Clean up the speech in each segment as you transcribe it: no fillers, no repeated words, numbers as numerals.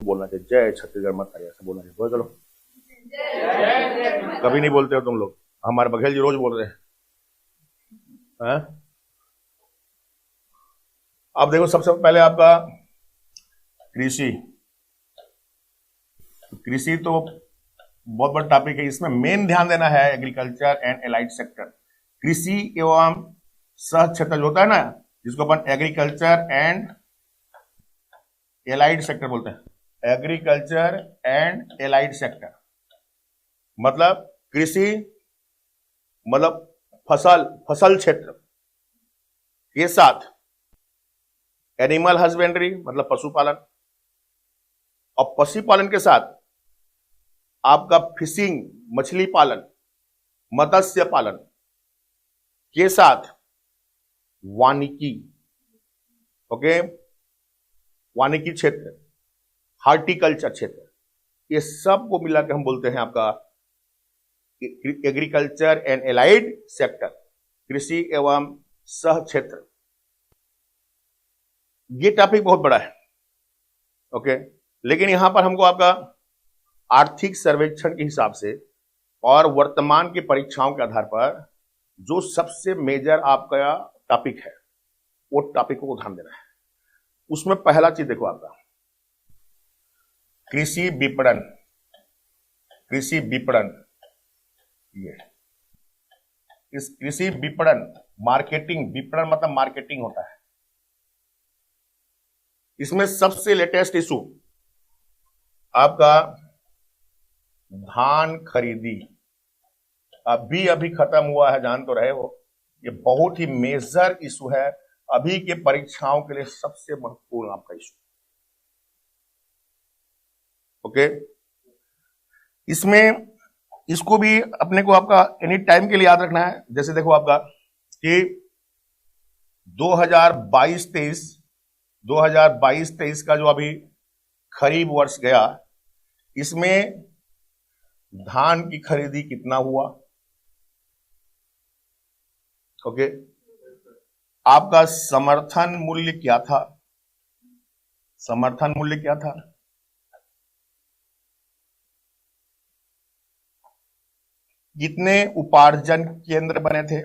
बोलना चाहिए, जय छत्तीसगढ़ मत आइए, ऐसा बोलना चाहिए। बोलो चलो। कभी नहीं बोलते हो तुम लोग, हमारे बघेल जी रोज बोल रहे हैं। अब देखो सबसे पहले आपका कृषि। कृषि तो बहुत बड़ा टॉपिक है, इसमें मेन ध्यान देना है एग्रीकल्चर एंड एलाइड सेक्टर। कृषि एवं सह क्षेत्र जो होता है ना, जिसको अपन एग्रीकल्चर एंड एलाइड सेक्टर बोलते हैं। एग्रीकल्चर एंड एलाइड सेक्टर मतलब कृषि मतलब फसल क्षेत्र के साथ एनिमल हस्बेंड्री मतलब पशुपालन, और पशुपालन के साथ आपका फिशिंग मछली पालन, मत्स्य पालन के साथ वानिकी, ओके, वानिकी क्षेत्र, हार्टिकल्चर क्षेत्र, ये सब को मिला के हम बोलते हैं आपका एग्रीकल्चर एंड एलाइड सेक्टर, कृषि एवं सह क्षेत्र। ये टॉपिक बहुत बड़ा है, ओके, लेकिन यहां पर हमको आपका आर्थिक सर्वेक्षण के हिसाब से और वर्तमान की परीक्षाओं के आधार पर जो सबसे मेजर आपका टॉपिक है वो टॉपिक को ध्यान देना है। उसमें पहला चीज देखो आपका कृषि विपणन। कृषि विपणन, ये इस कृषि विपणन मार्केटिंग, विपणन मतलब मार्केटिंग होता है। इसमें सबसे लेटेस्ट इशू आपका धान खरीदी अभी खत्म हुआ है, जान तो रहे हो। ये बहुत ही मेजर इशू है, अभी के परीक्षाओं के लिए सबसे महत्वपूर्ण आपका इशू, ओके। इसमें इसको भी अपने को आपका एनी टाइम के लिए याद रखना है। जैसे देखो आपका कि 2022-23 का जो अभी खरीफ वर्ष गया, इसमें धान की खरीदी कितना हुआ, ओके। आपका समर्थन मूल्य क्या था, समर्थन मूल्य क्या था, कितने उपार्जन केंद्र बने थे,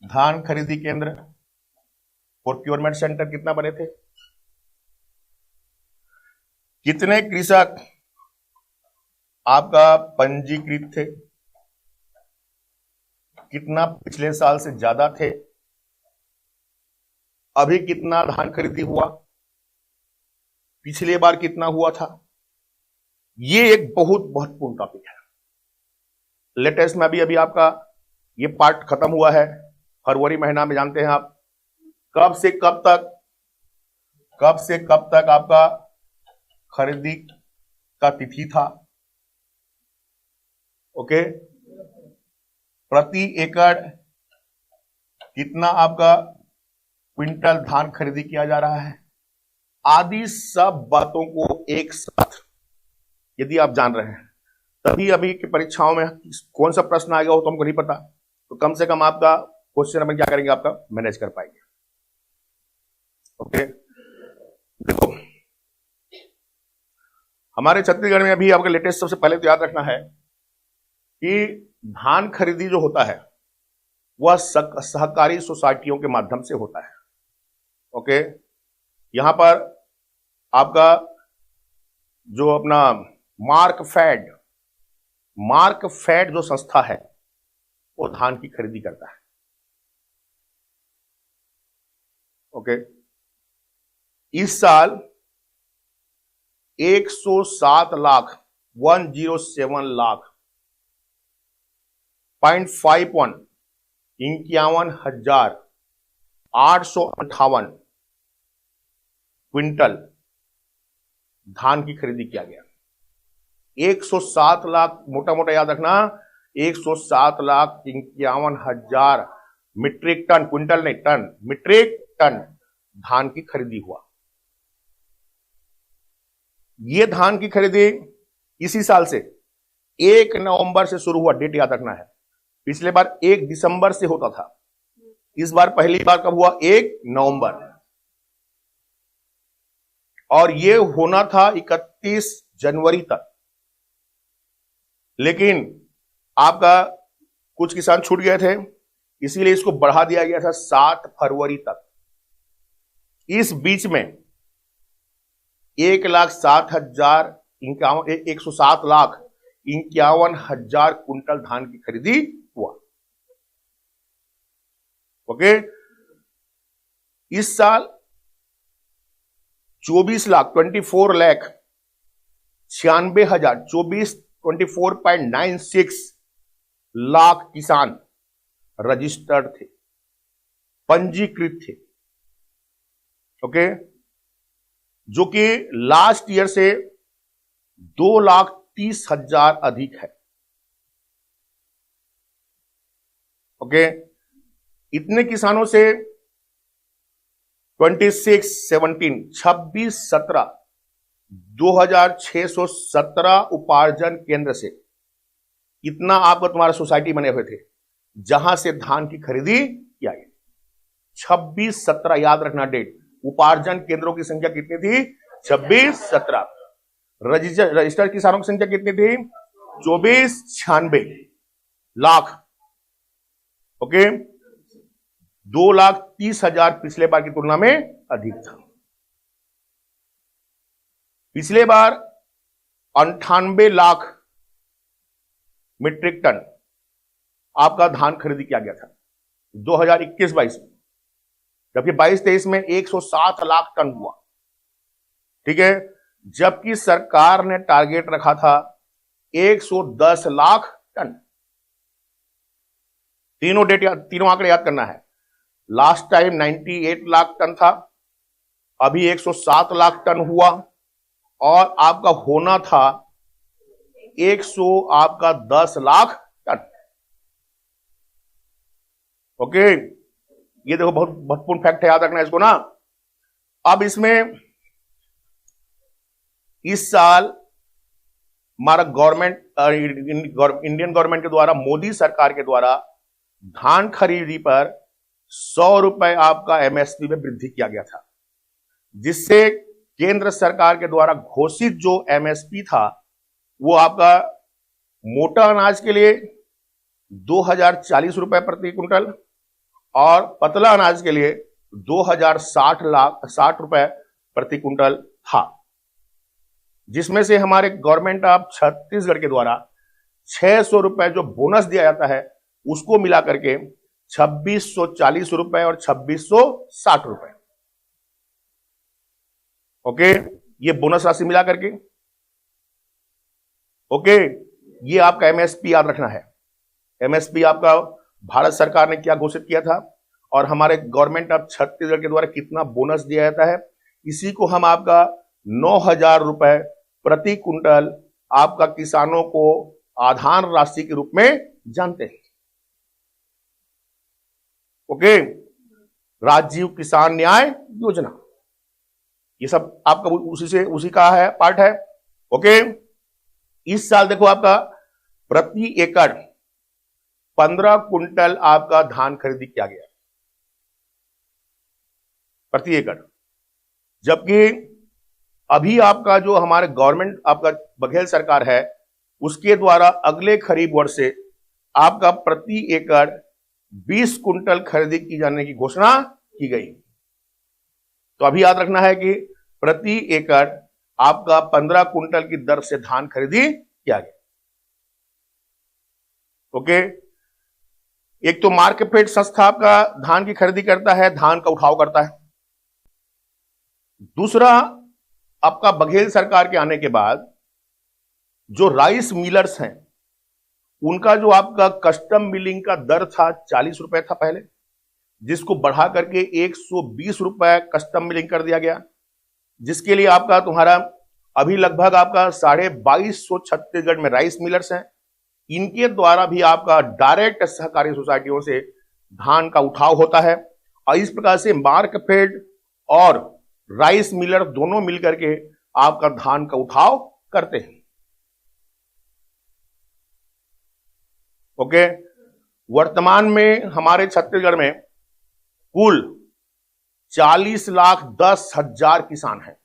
धान खरीदी केंद्र, प्रोक्योरमेंट सेंटर कितना बने थे, कितने कृषक आपका पंजीकृत थे, कितना पिछले साल से ज्यादा थे, अभी कितना धान खरीदी हुआ, पिछले बार कितना हुआ था। ये एक बहुत महत्वपूर्ण टॉपिक है। लेटेस्ट में अभी आपका ये पार्ट खत्म हुआ है फरवरी महीना में, जानते हैं आप। कब से कब तक आपका खरीदी का तिथि था, ओके। प्रति एकड़ कितना आपका क्विंटल धान खरीदी किया जा रहा है, आदि सब बातों को एक साथ यदि आप जान रहे हैं, तभी अभी की परीक्षाओं में कौन सा प्रश्न आएगा वो तो हमको नहीं पता, तो कम से कम आपका क्वेश्चन अपन क्या करेंगे, आपका मैनेज कर पाएंगे, ओके। देखो हमारे छत्तीसगढ़ में अभी आपका लेटेस्ट सबसे पहले तो याद रखना है कि धान खरीदी जो होता है वह सहकारी सोसाइटियों के माध्यम से होता है, ओके। यहां पर आपका जो अपना मार्कफेड जो संस्था है वो धान की खरीदी करता है, ओके। इस साल 107 लाख 107 लाख 0.51 51,858 क्विंटल धान की खरीदी किया गया। 107 लाख, मोटा मोटा याद रखना, 107,51,000 मीट्रिक टन, क्विंटल नहीं टन, मीट्रिक टन धान की खरीदी हुआ। ये धान की खरीदी इसी साल से 1 नवंबर से शुरू हुआ, डेट याद रखना है। पिछले बार 1 दिसंबर से होता था, इस बार पहली बार कब हुआ, 1 नवंबर। और ये होना था 31 जनवरी तक, लेकिन आपका कुछ किसान छूट गए थे, इसीलिए इसको बढ़ा दिया गया था 7 फरवरी तक। इस बीच में 1,07,51,000 कुंटल धान की खरीदी हुआ। ओके, इस साल 24,96,000 लाख किसान रजिस्टर्ड थे, पंजीकृत थे। ओके, जो कि लास्ट ईयर से 2,30,000 अधिक है। ओके, इतने किसानों से 26,17 उपार्जन केंद्र से इतना आपका तुम्हारा सोसाइटी बने हुए थे जहां से धान की खरीदी किया गया। 26-17 याद रखना डेट। उपार्जन केंद्रों की संख्या कितनी थी? 26-17। रजिस्टर्ड किसानों की संख्या कितनी थी? 24,96 लाख। ओके, 2,30,000 पिछले बार की तुलना में अधिक था। पिछले बार 98 लाख मीट्रिक टन आपका धान खरीदी किया गया था 2021-22 में, जबकि 22-23 में 107 लाख टन हुआ। ठीक है, जबकि सरकार ने टारगेट रखा था 110 लाख टन। तीनों आंकड़े याद करना है। लास्ट टाइम 98 लाख टन था, अभी 107 लाख टन हुआ, और आपका होना था 110 लाख टन। ओके, ये देखो बहुत महत्वपूर्ण फैक्ट है, याद रखना इसको ना। अब इसमें इस साल हमारा गवर्नमेंट, इंडियन गवर्नमेंट के द्वारा, मोदी सरकार के द्वारा धान खरीदी पर 100 रुपए आपका एमएसपी में वृद्धि किया गया था, जिससे केंद्र सरकार के द्वारा घोषित जो एमएसपी था वो आपका मोटा अनाज के लिए 2,040 रुपए प्रति कुंटल और पतला अनाज के लिए 2,060 रुपए प्रति कुंटल था, जिसमें से हमारे गवर्नमेंट ऑफ छत्तीसगढ़ के द्वारा 600 रुपए जो बोनस दिया जाता है उसको मिला करके 2,640 रुपए और 2,660 रुपए। ओके, ये बोनस राशि मिला करके। ओके, ये आपका एमएसपी याद रखना है। एमएसपी आपका भारत सरकार ने क्या घोषित किया था और हमारे गवर्नमेंट ऑफ छत्तीसगढ़ के द्वारा कितना बोनस दिया जाता है, इसी को हम आपका 9,000 रुपए प्रति कुंटल आपका किसानों को आधार राशि के रूप में जानते हैं। ओके, राजीव किसान न्याय योजना, ये सब आपका उसी का है, पार्ट है। ओके, इस साल देखो आपका प्रति एकड़ 15 कुंटल आपका धान खरीदी किया गया प्रति एकड़, जबकि अभी आपका जो हमारे गवर्नमेंट आपका बघेल सरकार है उसके द्वारा अगले खरीफ वर्ष से आपका प्रति एकड़ 20 कुंटल खरीदी की जाने की घोषणा की गई। तो अभी याद रखना है कि प्रति एकड़ आपका 15 कुंटल की दर से धान खरीदी किया गया। ओके, एक तो मार्केटफेड संस्था आपका धान की खरीदी करता है, धान का उठाव करता है। दूसरा, आपका बघेल सरकार के आने के बाद जो राइस मिलर्स हैं उनका जो आपका कस्टम मिलिंग का दर था 40 रुपए था पहले, जिसको बढ़ा करके 120 रुपए कस्टम मिलिंग कर दिया गया, जिसके लिए आपका तुम्हारा अभी लगभग आपका 2,250 छत्तीसगढ़ में राइस मिलर्स हैं। इनके द्वारा भी आपका डायरेक्ट सहकारी सोसाइटियों से धान का उठाव होता है और इस प्रकार से मार्कफेड और राइस मिलर दोनों मिलकर के आपका धान का उठाव करते हैं। ओके, वर्तमान में हमारे छत्तीसगढ़ में कुल 40,10,000 किसान हैं।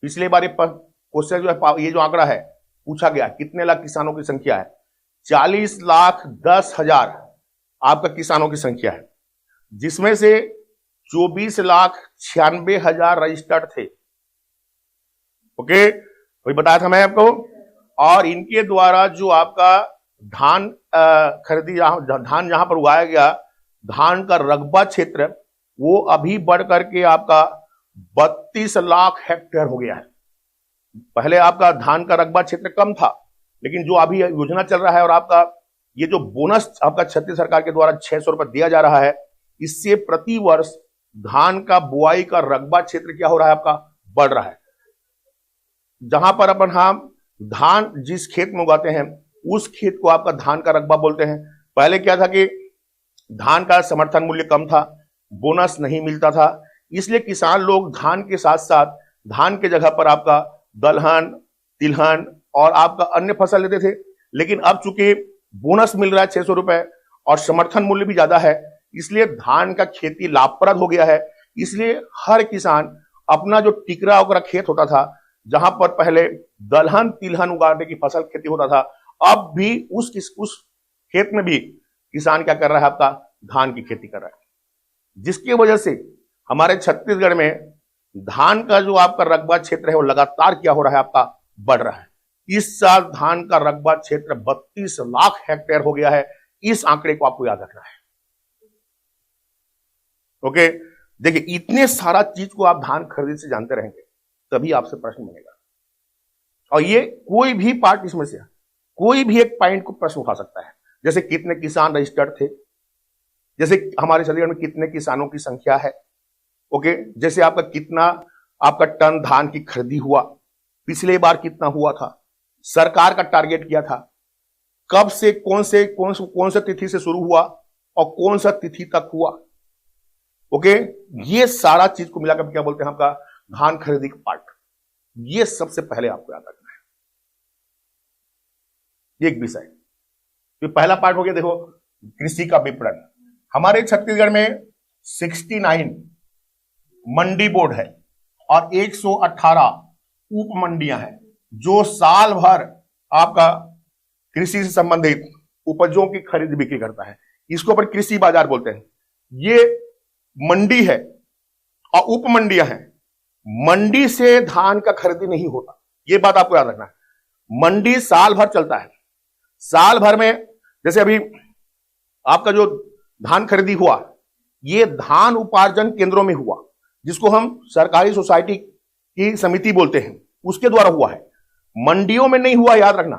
पिछले बार क्वेश्चन जो है, ये जो आंकड़ा है पूछा गया, कितने लाख किसानों की संख्या है? 40,10,000 आपका किसानों की संख्या है, जिसमें से 24,96,000 रजिस्टर्ड थे। ओके, वही बताया था मैं आपको। और इनके द्वारा जो आपका धान खरीदी, धान जहां पर उगाया गया, धान का रकबा क्षेत्र वो अभी बढ़ करके आपका 32 लाख हेक्टेयर हो गया है। पहले आपका धान का रकबा क्षेत्र कम था, लेकिन जो अभी योजना चल रहा है और आपका ये जो बोनस आपका छत्तीसगढ़ सरकार के द्वारा 600 रुपए दिया जा रहा है, इससे प्रति वर्ष धान का बुआई का रकबा क्षेत्र क्या हो रहा है? आपका बढ़ रहा है। जहां पर अपन हम धान जिस खेत में उगाते हैं उस खेत को आपका धान का रकबा बोलते हैं। पहले क्या था कि धान का समर्थन मूल्य कम था, बोनस नहीं मिलता था, इसलिए किसान लोग धान के साथ साथ धान के जगह पर आपका दलहन, तिलहन और आपका अन्य फसल लेते थे। लेकिन अब चूंकि बोनस मिल रहा है 600 रुपए और समर्थन मूल्य भी ज्यादा है, इसलिए धान का खेती लाभप्रद हो गया है। इसलिए हर किसान अपना जो टिकरा उकरा खेत होता था, जहां पर पहले दलहन तिलहन उगाने की फसल खेती होता था, अब भी उस खेत में भी किसान क्या कर रहा है? आपका धान की खेती कर रहा है, जिसकी वजह से हमारे छत्तीसगढ़ में धान का जो आपका रकबा क्षेत्र है वो लगातार क्या हो रहा है? आपका बढ़ रहा है। इस साल धान का रकबा क्षेत्र 32 लाख हेक्टेयर हो गया है। इस आंकड़े को आपको याद रखना है। ओके, देखिए, इतने सारा चीज को आप धान खरीदी से जानते रहेंगे, तभी आपसे प्रश्न बनेगा। और ये कोई भी पार्ट इसमें से कोई भी एक पॉइंट को प्रश्न उठा सकता है। जैसे कितने किसान रजिस्टर्ड थे, जैसे हमारे छत्तीसगढ़ में कितने किसानों की संख्या है। ओके, जैसे आपका कितना आपका टन धान की खरीदी हुआ, पिछले बार कितना हुआ था, सरकार का टारगेट क्या था, कब से कौन से तिथि से शुरू हुआ और कौन सा तिथि तक हुआ। ओके, ये सारा चीज को मिलाकर क्या बोलते हैं? आपका धान खरीदी का पार्ट। ये सबसे पहले आपको याद रखना है, एक विषय। तो पहला पार्ट हो गया, देखो, कृषि का विपणन। हमारे छत्तीसगढ़ में 69 मंडी बोर्ड है और 118 उप मंडियां हैं, जो साल भर आपका कृषि से संबंधित उपजों की खरीद बिक्री करता है। इसको अपन कृषि बाजार बोलते हैं। ये मंडी है और उप मंडियां हैं। मंडी से धान का खरीदी नहीं होता, ये बात आपको याद रखना है। मंडी साल भर चलता है। साल भर में जैसे अभी आपका जो धान खरीदी हुआ, ये धान उपार्जन केंद्रों में हुआ, जिसको हम सरकारी सोसाइटी की समिति बोलते हैं, उसके द्वारा हुआ है। मंडियों में नहीं हुआ, याद रखना।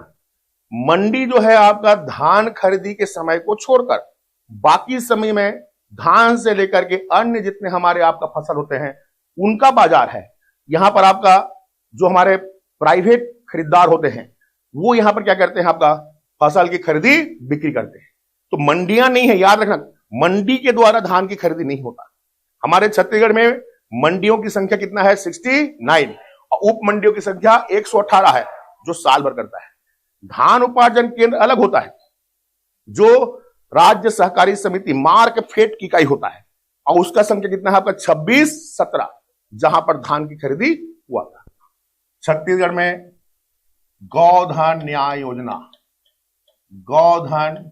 मंडी जो है आपका धान खरीदी के समय को छोड़कर बाकी समय में धान से लेकर के अन्य जितने हमारे आपका फसल होते हैं उनका बाजार है। यहां पर आपका जो हमारे प्राइवेट खरीदार होते हैं वो यहां पर क्या करते हैं? आपका फसल की खरीदी बिक्री करते हैं। तो मंडियां नहीं है, याद रखना। मंडी के द्वारा धान की खरीदी नहीं होता। हमारे छत्तीसगढ़ में मंडियों की संख्या कितना है? 69 और उप मंडियों की संख्या 118 है, जो साल भर करता है। धान उपार्जन केंद्र अलग होता है, जो राज्य सहकारी समिति मार्क फेड की इकाई होता है, और उसका संख्या कितना है? आपका 26-17, जहां पर धान की खरीदी हुआ था। छत्तीसगढ़ में गौधन न्याय योजना, गौधन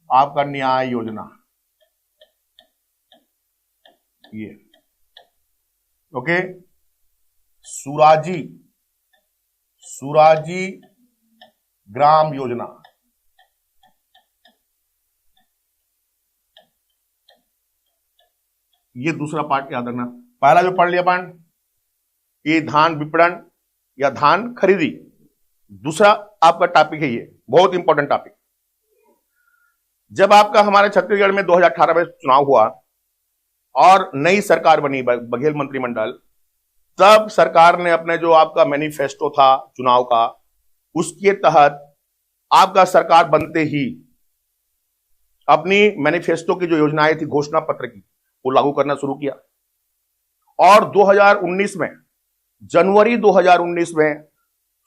आपका न्याय योजना, ये ओके। सुराजी ग्राम योजना, ये दूसरा पार्ट याद रखना। पहला जो पढ़ लिया अपन, ये धान विपणन या धान खरीदी। दूसरा आपका टॉपिक है, ये बहुत इंपॉर्टेंट टॉपिक। जब आपका हमारे छत्तीसगढ़ में 2018 में चुनाव हुआ और नई सरकार बनी, बघेल मंत्रिमंडल, तब सरकार ने अपने जो आपका मैनिफेस्टो था चुनाव का, उसके तहत आपका सरकार बनते ही अपनी मैनिफेस्टो की जो योजनाएं थी घोषणा पत्र की, वो लागू करना शुरू किया। और 2019 में, जनवरी 2019 में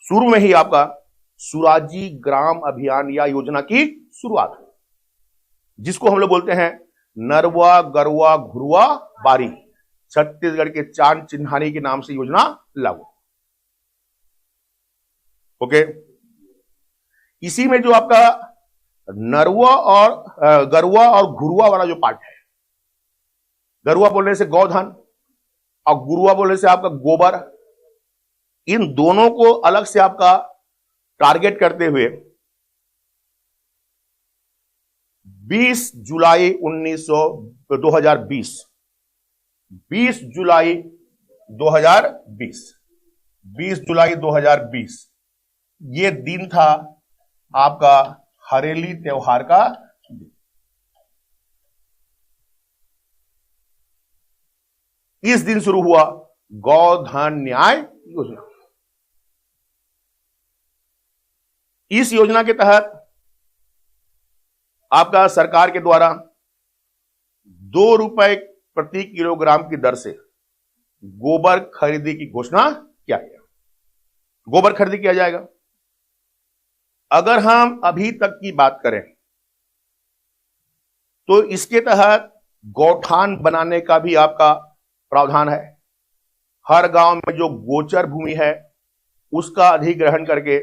शुरू में ही आपका सुराजी ग्राम अभियान या योजना की शुरुआत हुई, जिसको हम लोग बोलते हैं नरवा गरुआ घुरुआ बारी। छत्तीसगढ़ के चांद चिन्हानी के नाम से योजना लागू। ओके, इसी में जो आपका नरवा और गरुआ और घुरुआ वाला जो पार्ट है, गरुआ बोलने से गौधन और गुरुआ बोलने से आपका गोबर, इन दोनों को अलग से आपका टारगेट करते हुए 20 जुलाई 2020 20 जुलाई 2020 ये दिन था आपका हरेली त्योहार का दिन। इस दिन शुरू हुआ गौधन न्याय योजना। इस योजना के तहत आपका सरकार के द्वारा 2 रुपए प्रति किलोग्राम की दर से गोबर खरीदी की घोषणा किया गया। गोबर खरीदी किया जाएगा। अगर हम अभी तक की बात करें तो इसके तहत गौठान बनाने का भी आपका प्रावधान है। हर गांव में जो गोचर भूमि है उसका अधिग्रहण करके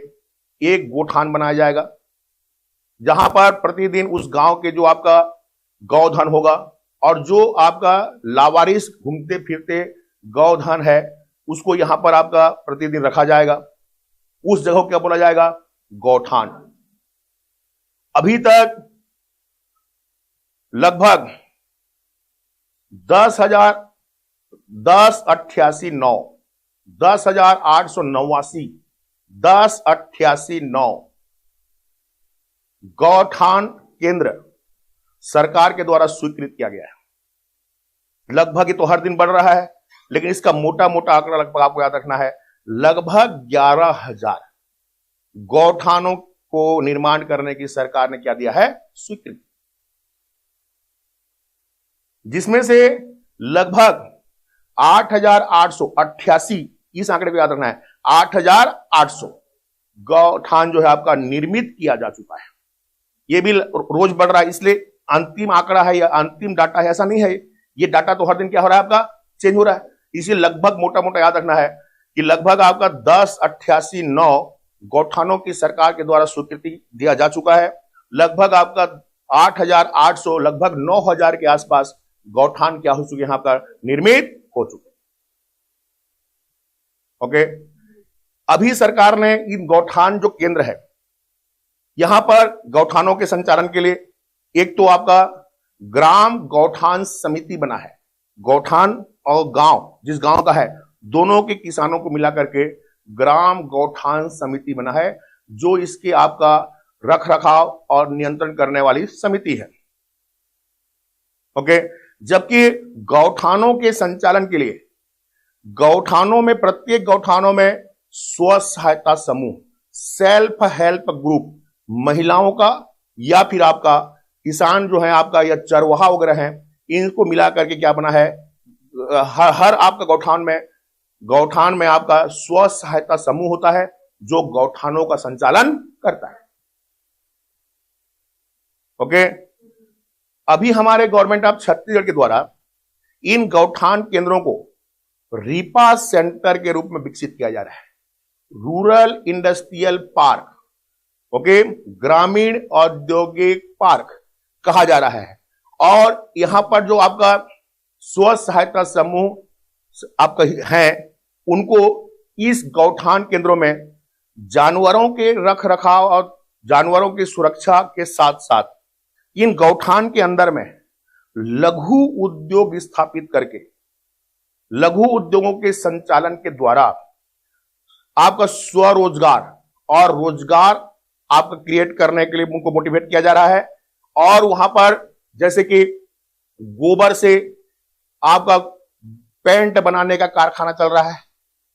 एक गौठान बनाया जाएगा, जहां पर प्रतिदिन उस गांव के जो आपका गौधन होगा और जो आपका लावारिस घूमते फिरते गौधन है उसको यहां पर आपका प्रतिदिन रखा जाएगा। उस जगह को क्या बोला जाएगा? गौठान। अभी तक लगभग 10,889 गौठान केंद्र सरकार के द्वारा स्वीकृत किया गया है। लगभग ये तो हर दिन बढ़ रहा है, लेकिन इसका मोटा मोटा आंकड़ा लगभग आपको याद रखना है, लगभग 11,000 गौठानों को निर्माण करने की सरकार ने क्या दिया है? स्वीकृति। जिसमें से लगभग 8,888, इस आंकड़े को याद रखना है, 8,800 गौठान जो है आपका निर्मित किया जा चुका है। यह भी रोज बढ़ रहा है, इसलिए अंतिम आंकड़ा है या अंतिम डाटा है ऐसा नहीं है। ये डाटा तो हर दिन क्या हो रहा है? आपका चेंज हो रहा है। इसीलिए लगभग मोटा मोटा याद रखना है कि लगभग आपका 10,88,9 गौठानों की सरकार के द्वारा स्वीकृति दिया जा चुका है। लगभग आपका 8,800, लगभग 9,000 के आसपास गौठान क्या हो चुके हैं? आपका निर्मित हो चुके हैं। ओके, अभी सरकार ने इन गौठान जो केंद्र है यहां पर गौठानों के संचालन के लिए एक तो आपका ग्राम गौठान समिति बना है। गौठान और गांव जिस गांव का है दोनों के किसानों को मिला करके ग्राम गौठान समिति बना है, जो इसके आपका रख रखाव और नियंत्रण करने वाली समिति है। ओके, जबकि गौठानों के संचालन के लिए गौठानों में, प्रत्येक गौठानों में स्व सहायता समूह, सेल्फ हेल्प ग्रुप, महिलाओं का या फिर आपका किसान जो है आपका या चरवाहा वगैरह है, इनको मिला करके क्या बना है? हर आपका गौठान में आपका स्व सहायता समूह होता है जो गौठानों का संचालन करता है। ओके, अभी हमारे गवर्नमेंट ऑफ छत्तीसगढ़ के द्वारा इन गौठान केंद्रों को रीपा सेंटर के रूप में विकसित किया जा रहा है। रूरल इंडस्ट्रियल पार्क, ओके, ग्रामीण औद्योगिक पार्क कहा जा रहा है। और यहां पर जो आपका स्व सहायता समूह आपका है, उनको इस गौठान केंद्रों में जानवरों के रख रखाव और जानवरों की सुरक्षा के साथ साथ इन गौठान के अंदर में लघु उद्योग स्थापित करके लघु उद्योगों के संचालन के द्वारा आपका स्वरोजगार और रोजगार आपका क्रिएट करने के लिए उनको मोटिवेट किया जा रहा है। और वहां पर जैसे कि गोबर से आपका पेंट बनाने का कारखाना चल रहा है,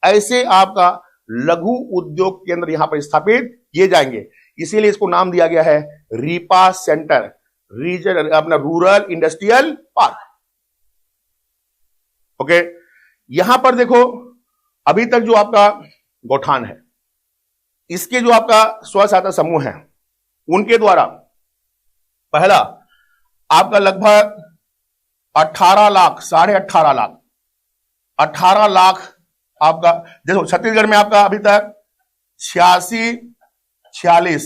ऐसे आपका लघु उद्योग केंद्र यहां पर स्थापित किए जाएंगे। इसीलिए इसको नाम दिया गया है रीपा सेंटर, रीजन अपना रूरल इंडस्ट्रियल पार्क। ओके, यहां पर देखो अभी तक जो आपका गौठान है, इसके जो आपका स्व सहायता समूह है, उनके द्वारा पहला आपका लगभग 18 लाख, 18.5 लाख 18 लाख आपका, देखो छत्तीसगढ़ में आपका अभी तक 46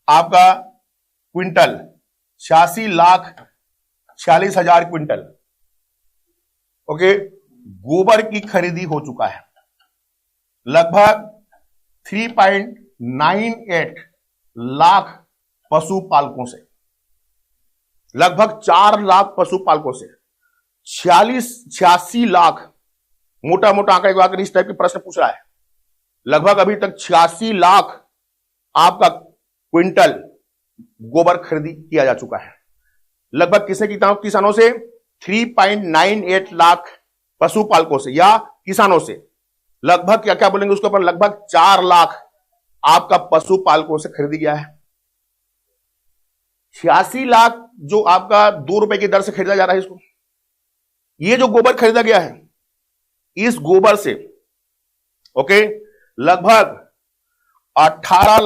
आपका क्विंटल, 86,46,000 क्विंटल ओके गोबर की खरीदी हो चुका है। लगभग 3.98 लाख पशुपालकों से, लगभग 4 लाख पशुपालकों से 86 लाख, मोटा मोटा आंकड़े को आकर इस टाइप के प्रश्न पूछ रहा है। लगभग अभी तक 86 लाख आपका क्विंटल गोबर खरीदी किया जा चुका है। लगभग किसानों से 3.98 लाख पशुपालकों से या किसानों से, लगभग क्या क्या बोलेंगे उसके ऊपर, लगभग 4 लाख आपका पशुपालकों से खरीदी गया है। 86 लाख जो आपका 2 रुपए की दर से खरीदा जा रहा है इसको, ये जो गोबर खरीदा गया है इस गोबर से ओके लगभग 18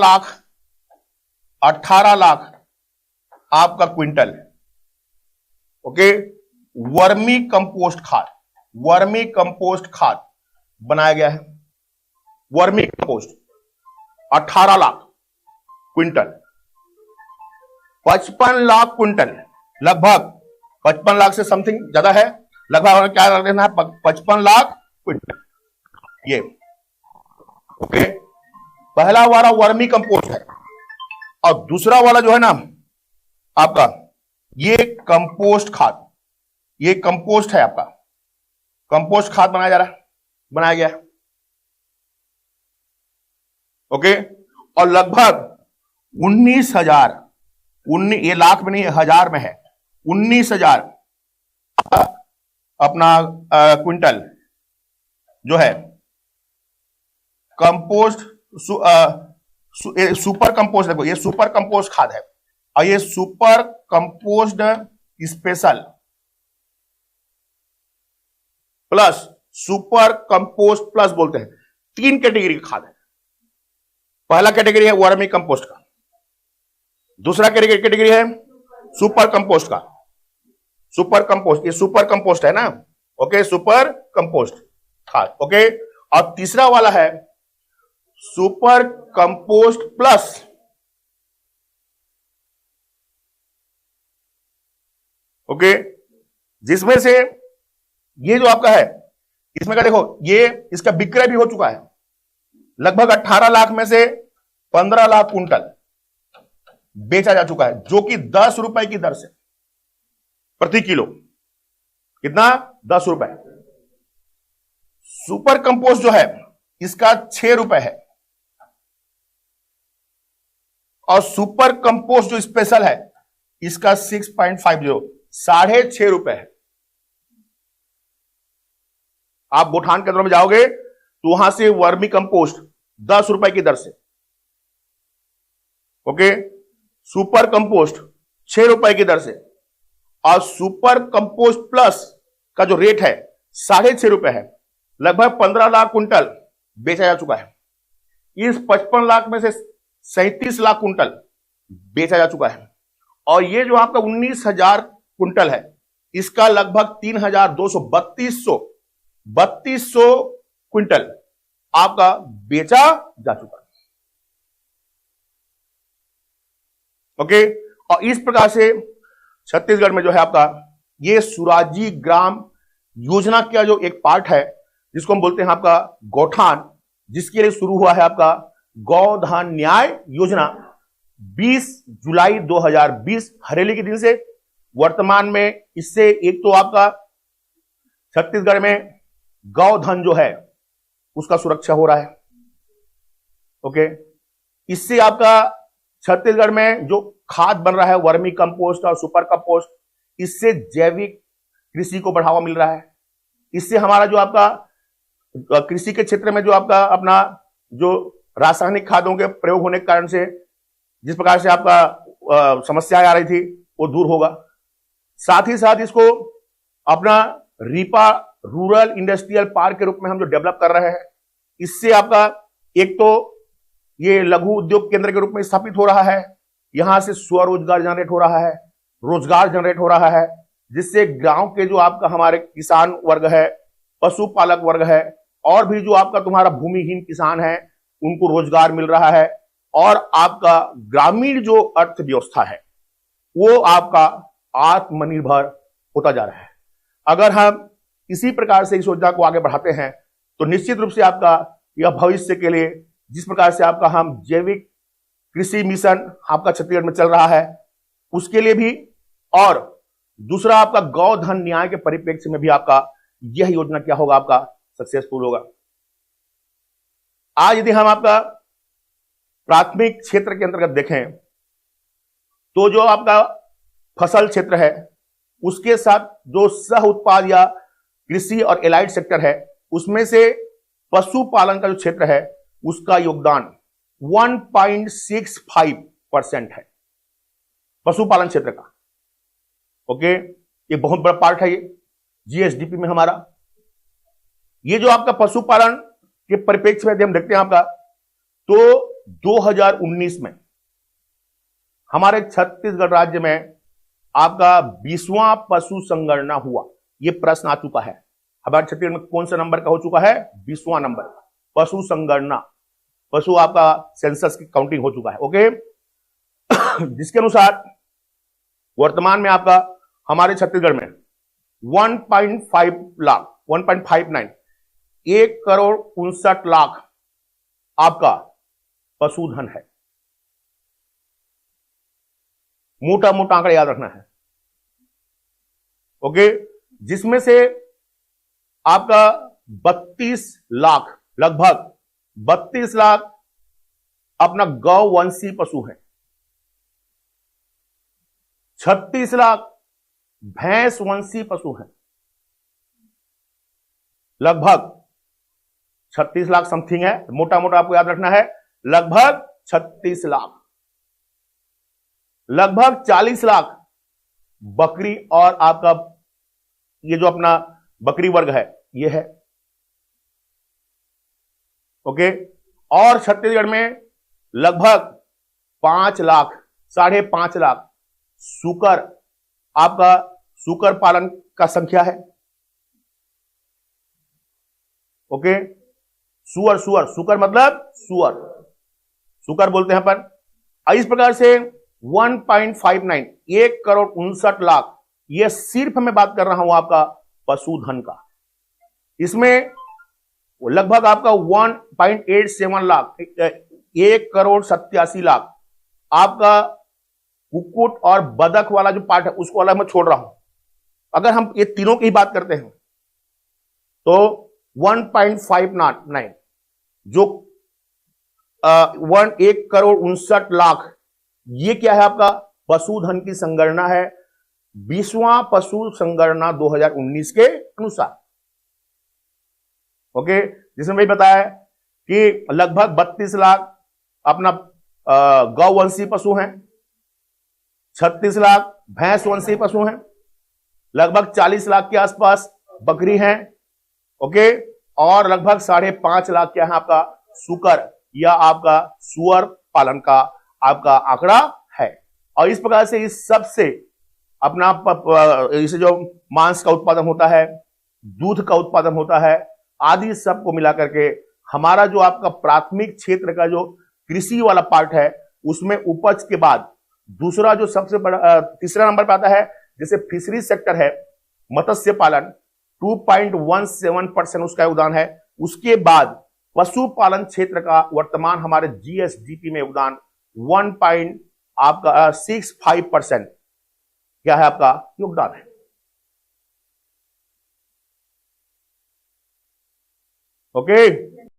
लाख आपका क्विंटल ओके वर्मी कंपोस्ट खाद बनाया गया है। Vermi compost 18 lakh quintal, 55 lakh quintal, लगभग 55 लाख से समथिंग ज्यादा है, लगभग क्या रखना है 55 लाख क्विंटल ये ओके। पहला वाला वर्मी कंपोस्ट है और दूसरा वाला जो है ना आपका ये कंपोस्ट खाद, ये कंपोस्ट है आपका, कंपोस्ट खाद बनाया गया है ओके। और लगभग 19,000, ये लाख में नहीं हजार में है, 19,000 अपना क्विंटल जो है कंपोस्ट सुपर कंपोस्ट, देखो ये सुपर कंपोस्ट खाद है और ये super compost special plus super compost plus बोलते हैं। 3 कैटेगरी का खाद है। पहला कैटेगरी है वर्मी कंपोस्ट का, दूसरा कैटेगरी है सुपर कंपोस्ट का, सुपर कंपोस्ट, ये सुपर कंपोस्ट है ना ओके, सुपर कंपोस्ट खाद ओके। और तीसरा वाला है सुपर कंपोस्ट प्लस ओके, जिसमें से ये जो आपका है इसमें का देखो ये इसका विक्रय भी हो चुका है। लगभग 18 लाख में से 15 लाख कुंटल बेचा जा चुका है, जो कि 10 रुपए की दर से प्रति किलो, कितना 10 रुपए। सुपर कंपोस्ट जो है इसका 6 रुपए है और सुपर कंपोस्ट जो स्पेशल है इसका 6.50, 6.5 रुपए है। आप गोठान केंद्रों में जाओगे तो वहां से वर्मी कंपोस्ट 10 रुपए की दर से ओके, सुपर कंपोस्ट 6 रुपए की दर से और सुपर कंपोस्ट प्लस का जो रेट है 6.5 रुपए है। लगभग 15 लाख कुंटल बेचा जा चुका है। इस 55 लाख में से 37 लाख कुंटल बेचा जा चुका है और ये जो आपका 19,000 कुंटल है इसका लगभग 3,232 क्विंटल आपका बेचा जा चुका है ओके। और इस प्रकार से छत्तीसगढ़ में जो है आपका ये सुराजी ग्राम योजना का जो एक पार्ट है जिसको हम बोलते हैं आपका गौठान, जिसके लिए शुरू हुआ है आपका गौधान न्याय योजना 20 जुलाई 2020 हरेली के दिन से। वर्तमान में इससे एक तो आपका छत्तीसगढ़ में गौधन जो है उसका सुरक्षा हो रहा है ओके। इससे आपका छत्तीसगढ़ में जो खाद बन रहा है वर्मी कंपोस्ट और सुपर कंपोस्ट, इससे जैविक कृषि को बढ़ावा मिल रहा है। इससे हमारा जो आपका कृषि के क्षेत्र में जो आपका अपना जो रासायनिक खादों के प्रयोग होने के कारण से जिस प्रकार से आपका समस्याएं आ रही थी वो दूर होगा। साथ ही साथ इसको अपना रीपा रूरल इंडस्ट्रियल पार्क के रूप में हम जो डेवलप कर रहे हैं, इससे आपका एक तो ये लघु उद्योग केंद्र के रूप में स्थापित हो रहा है, यहां से स्वरोजगार जनरेट हो रहा है, रोजगार जनरेट हो रहा है, जिससे गांव के जो आपका हमारे किसान वर्ग है पशुपालक वर्ग है, और भी जो आपका तुम्हारा भूमिहीन किसान है उनको रोजगार मिल रहा है, और आपका ग्रामीण जो अर्थव्यवस्था है वो आपका आत्मनिर्भर होता जा रहा है। अगर हम इसी प्रकार से इस योजना को आगे बढ़ाते हैं तो निश्चित रूप से आपका यह भविष्य के लिए, जिस प्रकार से आपका हम जैविक कृषि मिशन आपका छत्तीसगढ़ में चल रहा है उसके लिए भी, और दूसरा आपका गौधन न्याय के परिप्रेक्ष्य में भी आपका यह योजना क्या होगा, आपका सक्सेसफुल होगा। आज यदि हम आपका प्राथमिक क्षेत्र के अंतर्गत देखें तो जो आपका फसल क्षेत्र है उसके साथ जो सह उत्पाद या कृषि और एलाइड सेक्टर है उसमें से पशुपालन का जो क्षेत्र है उसका योगदान 1.65% है पशुपालन क्षेत्र का। ओके, ये बहुत बड़ा पार्ट है ये जीएसडीपी में हमारा। ये जो आपका पशुपालन के परिप्रेक्ष्य में हम देखते हैं आपका, तो 2019 में हमारे छत्तीसगढ़ राज्य में आपका 20वां पशु संगणना हुआ। ये प्रश्न आ चुका है हमारे छत्तीसगढ़ में कौन सा नंबर का हो चुका है, 20वां नंबर पशु संगणना, पशु आपका सेंसस की काउंटिंग हो चुका है। ओके, जिसके अनुसार वर्तमान में आपका हमारे छत्तीसगढ़ में 1.59 1,59,00,000 आपका पशुधन है। मोटा मोटा आंकड़ा याद रखना है। ओके, जिसमें से आपका 32 लाख, लगभग 32 लाख अपना गौवंशी पशु है, 36 लाख भैंस वंशी पशु है, लगभग 36 लाख समथिंग है, मोटा मोटा आपको याद रखना है, लगभग 36 लाख, लगभग 40 लाख बकरी, और आपका ये जो अपना बकरी वर्ग है ये है। ओके, और छत्तीसगढ़ में लगभग 5 लाख, 5.5 लाख सुकर, आपका सुकर पालन का संख्या है। ओके, सुकर मतलब सुअर, सुकर बोलते हैं अपन। इस प्रकार से 1.59 1,59,00,000, यह सिर्फ मैं बात कर रहा हूं आपका पशुधन का। इसमें लगभग आपका 1.87 लाख, 1,87,00,000 आपका कुक्कुट और बदक वाला जो पार्ट है उसको अलग मैं छोड़ रहा हूं। अगर हम ये तीनों की बात करते हैं तो 1.59 जो 1,59,00,000, ये क्या है आपका पशुधन की संगणना है 20वां पशु संगणना 2019 के अनुसार। ओके, जिसमें भी बताया है कि लगभग 32 लाख अपना गौवंशी पशु हैं, 36 लाख भैंस वंशी पशु हैं, लगभग 40 लाख के आसपास बकरी हैं। ओके, और लगभग 5.5 लाख क्या है आपका सुकर या आपका सुअर पालन का आपका आंकड़ा है। और इस प्रकार से इस सबसे अपना इसे जो मांस का उत्पादन होता है, दूध का उत्पादन होता है, आदि सबको मिलाकर के हमारा जो आपका प्राथमिक क्षेत्र का जो कृषि वाला पार्ट है उसमें उपज के बाद दूसरा जो सबसे बड़ा तीसरा नंबर पर आता है, जैसे फिशरी सेक्टर है, मत्स्य पालन 2.17% उसका योगदान है। उसके बाद पशुपालन क्षेत्र का वर्तमान हमारे जीएसडीपी में योगदान 1.65% क्या है आपका योगदान है। ओके,